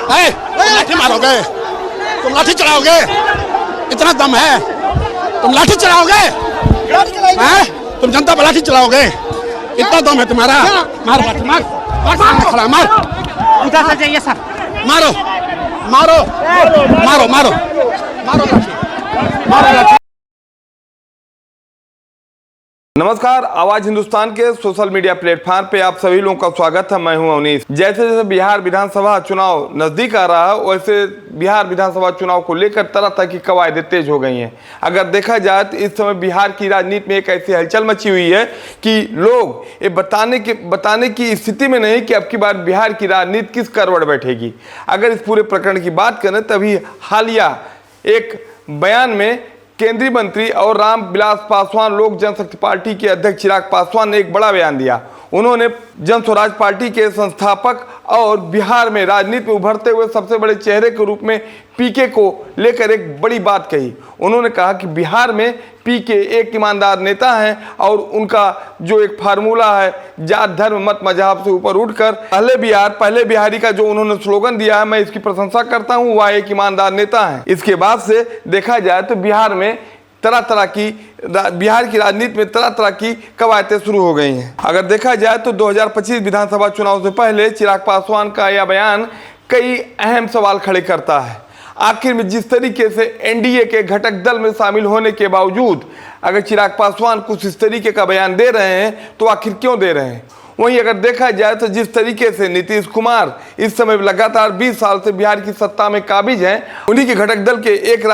लाठी मारोगे? तुम लाठी चलाओगे? इतना दम है? तुम लाठी चलाओगे? तुम जनता पर लाठी चलाओगे? इतना दम है तुम्हारा? मार लाठी, मार मार, खड़ा मार, उधर से जाइए सर। मारो मारो मारो मारो मारो लाठी, मारो लाठी। नमस्कार, आवाज हिंदुस्तान के सोशल मीडिया प्लेटफॉर्म पे आप सभी लोगों का स्वागत है। मैं हूं अवनीश। जैसे जैसे बिहार विधानसभा चुनाव नजदीक आ रहा है, वैसे बिहार विधानसभा चुनाव को लेकर तरह तरह की कवायदें तेज हो गई हैं। अगर देखा जाए तो इस समय बिहार की राजनीति में एक ऐसी हलचल मची हुई है कि लोग ये बताने की स्थिति में नहीं कि अब की बार बिहार की राजनीति किस करवट बैठेगी। अगर इस पूरे प्रकरण की बात करें, तभी हालिया एक बयान में केंद्रीय मंत्री और रामविलास पासवान लोक जनशक्ति पार्टी के अध्यक्ष चिराग पासवान ने एक बड़ा बयान दिया। उन्होंने जन स्वराज पार्टी के संस्थापक और बिहार में राजनीति में उभरते हुए सबसे बड़े चेहरे के रूप में पीके को लेकर एक बड़ी बात कही। उन्होंने कहा कि बिहार में पीके एक ईमानदार नेता हैं और उनका जो एक फार्मूला है, जात धर्म मत मजहब से ऊपर उठकर पहले बिहारी का जो उन्होंने स्लोगन दिया है, मैं इसकी प्रशंसा करता हूं। वह एक ईमानदार नेता है। इसके बाद से देखा जाए तो बिहार में बिहार की राजनीति में तरह तरह की कवायदें शुरू हो गई हैं। अगर देखा जाए तो 2025 विधानसभा चुनाव से पहले चिराग पासवान का यह बयान कई अहम सवाल खड़े करता है। आखिर में जिस तरीके से एनडीए के घटक दल में शामिल होने के बावजूद अगर चिराग पासवान कुछ इस तरीके का बयान दे रहे हैं, तो आखिर क्यों दे रहे हैं? वहीं अगर देखा जाए तो जिस तरीके से नीतीश कुमार इस समय लगातार 20 साल से बिहार की सत्ता में काबिज हैं, उन्हीं के घटक दल के एक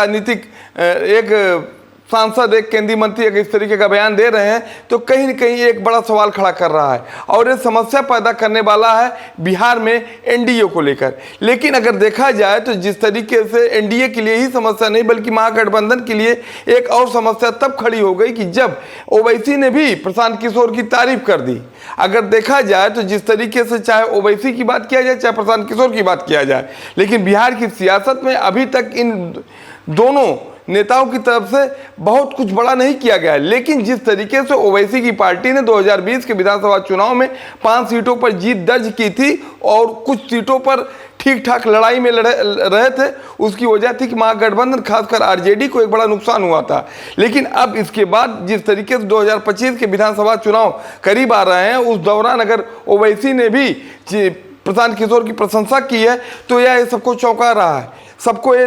सांसद, एक केंद्रीय मंत्री अगर इस तरीके का बयान दे रहे हैं, तो कहीं न कहीं एक बड़ा सवाल खड़ा कर रहा है और ये समस्या पैदा करने वाला है बिहार में एनडीए को लेकर। लेकिन अगर देखा जाए तो जिस तरीके से एनडीए के लिए ही समस्या नहीं बल्कि महागठबंधन के लिए एक और समस्या तब खड़ी हो गई कि जब ओवैसी ने भी प्रशांत किशोर की तारीफ कर दी। अगर देखा जाए तो जिस तरीके से चाहे ओवैसी की बात किया जाए, चाहे प्रशांत किशोर की बात किया जाए, लेकिन बिहार की सियासत में अभी तक इन दोनों नेताओं की तरफ से बहुत कुछ बड़ा नहीं किया गया है। लेकिन जिस तरीके से ओवैसी की पार्टी ने 2020 के विधानसभा चुनाव में 5 सीटों पर जीत दर्ज की थी और कुछ सीटों पर ठीक ठाक लड़ाई में रहे थे, उसकी वजह थी कि महागठबंधन खासकर आरजेडी को एक बड़ा नुकसान हुआ था। लेकिन अब इसके बाद जिस तरीके से 2025 के विधानसभा चुनाव करीब आ रहे हैं, उस दौरान अगर ओवैसी ने भी प्रशांत किशोर की प्रशंसा की है, तो यह सबको चौंका रहा है। सबको ये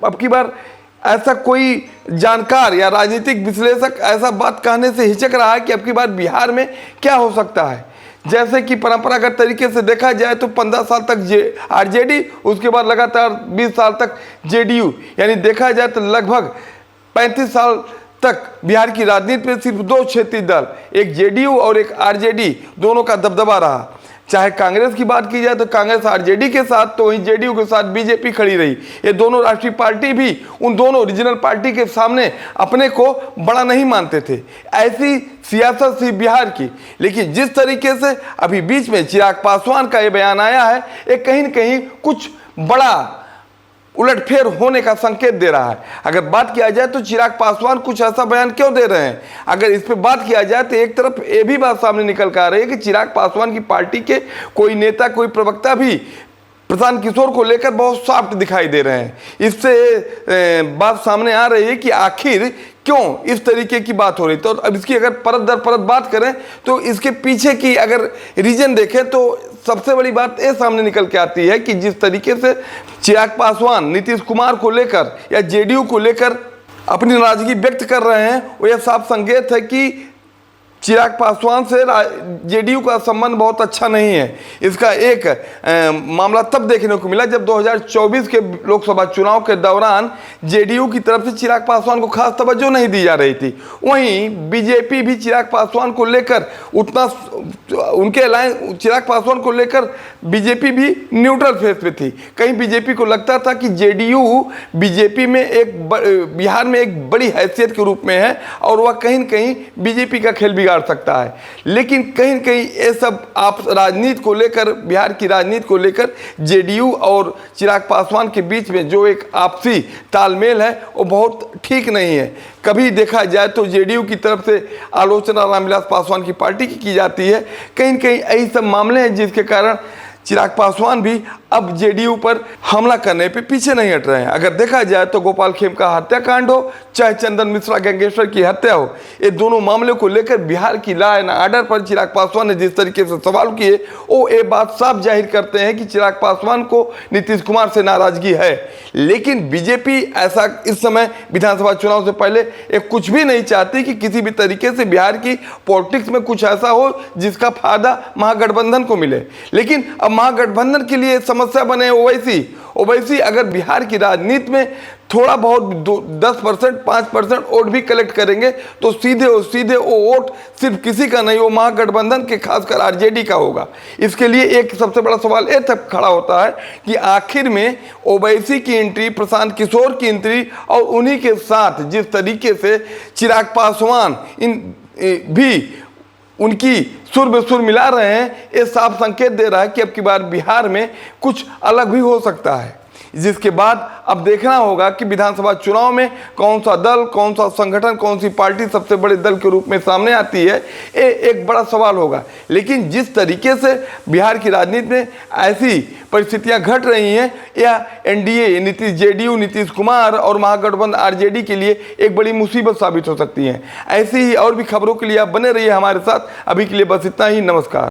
अब की बार ऐसा कोई जानकार या राजनीतिक विश्लेषक ऐसा बात कहने से हिचक रहा है कि अब की बार बिहार में क्या हो सकता है। जैसे कि परंपरागत तरीके से देखा जाए तो 15 साल तक आरजेडी, उसके बाद लगातार 20 साल तक जेडीयू, यानी देखा जाए तो लगभग 35 साल तक बिहार की राजनीति में सिर्फ 2 क्षेत्रीय दल, एक जेडीयू और एक आरजेडी, दोनों का दबदबा रहा। चाहे कांग्रेस की बात की जाए तो कांग्रेस आरजेडी के साथ, तो वहीं जेडीयू के साथ बीजेपी खड़ी रही। ये दोनों राष्ट्रीय पार्टी भी उन दोनों रीजनल पार्टी के सामने अपने को बड़ा नहीं मानते थे। ऐसी सियासत थी बिहार की। लेकिन जिस तरीके से अभी बीच में चिराग पासवान का ये बयान आया है, ये कहीं न कहीं कुछ बड़ा उलटफेर होने का संकेत दे रहा है। अगर बात किया जाए तो चिराग पासवान कुछ ऐसा बयान क्यों दे रहे हैं? अगर इस पे बात किया जाए तो एक तरफ ये भी बात सामने निकल कर आ रही है कि चिराग पासवान की पार्टी के कोई नेता, कोई प्रवक्ता भी प्रशांत किशोर को लेकर बहुत सॉफ्ट दिखाई दे रहे हैं। इससे बात सामने आ रही है कि आखिर क्यों इस तरीके की बात हो रही। तो अब इसकी अगर परत दर परत बात करें तो इसके पीछे की अगर रीजन देखें तो सबसे बड़ी बात ये सामने निकल के आती है कि जिस तरीके से चिराग पासवान नीतीश कुमार को लेकर या जेडीयू को लेकर अपनी नाराजगी व्यक्त कर रहे हैं, वो यह साफ संकेत है कि चिराग पासवान से जेडीयू का संबंध बहुत अच्छा नहीं है। इसका एक मामला तब देखने को मिला जब 2024 के लोकसभा चुनाव के दौरान जेडीयू की तरफ से चिराग पासवान को खास तवज्जो नहीं दी जा रही थी। वहीं बीजेपी भी चिराग पासवान को लेकर उतना उनके अलायंस चिराग पासवान को लेकर बीजेपी भी न्यूट्रल फेस पे थी। कहीं बीजेपी को लगता था कि जेडीयू बीजेपी में बिहार में एक बड़ी हैसियत के रूप में है और वह कहीं न कहीं बीजेपी का खेल बिगाड़ सकता है। लेकिन कहीं न कहीं ये सब आप राजनीति को लेकर, बिहार की राजनीति को लेकर जेडीयू और चिराग पासवान के बीच में जो एक आपसी तालमेल है वो बहुत ठीक नहीं है। कभी देखा जाए तो जेडीयू की तरफ से आलोचना रामविलास पासवान की पार्टी की जाती है। कहीं न कहीं यही सब मामले हैं जिसके कारण चिराग पासवान भी अब जेडीयू पर हमला करने पे पीछे नहीं हट रहे हैं। अगर देखा जाए तो गोपाल खेमका हत्याकांड हो चाहे चंदन मिश्रा गैंगस्टर की हत्या हो, ये दोनों मामले को लेकर बिहार की लॉ एंड ऑर्डर पर चिराग पासवान ने जिस तरीके से सवाल किए वो ये बात साफ जाहिर करते हैं कि चिराग पासवान को नीतीश कुमार से नाराजगी है। लेकिन बीजेपी ऐसा इस समय विधानसभा चुनाव से पहले एक कुछ भी नहीं चाहती कि किसी भी तरीके से बिहार की पॉलिटिक्स में कुछ ऐसा हो जिसका फायदा महागठबंधन को मिले। लेकिन अब महागठबंधन के लिए समस्या बने ओवैसी अगर बिहार की राजनीति में थोड़ा बहुत 10% 5% वोट भी कलेक्ट करेंगे तो सीधे वो वोट सिर्फ किसी का नहीं, वो महागठबंधन के खासकर आरजेडी का होगा। इसके लिए एक सबसे बड़ा सवाल ये तक खड़ा होता है कि आखिर में ओवैसी की एंट्री, प्रशांत किशोर की एंट्री और उन्हीं के साथ जिस तरीके से चिराग पासवान भी उनकी सुर बेसुर मिला रहे हैं, ये साफ संकेत दे रहा है कि अब की बार बिहार में कुछ अलग भी हो सकता है। जिसके बाद अब देखना होगा कि विधानसभा चुनाव में कौन सा दल, कौन सा संगठन, कौन सी पार्टी सबसे बड़े दल के रूप में सामने आती है, ये एक बड़ा सवाल होगा। लेकिन जिस तरीके से बिहार की राजनीति में ऐसी परिस्थितियां घट रही हैं, यह एनडीए जेडीयू नीतीश कुमार और महागठबंधन आरजेडी के लिए एक बड़ी मुसीबत साबित हो सकती है। ऐसी ही और भी खबरों के लिए आप बने रहिए हमारे साथ। अभी के लिए बस इतना ही। नमस्कार।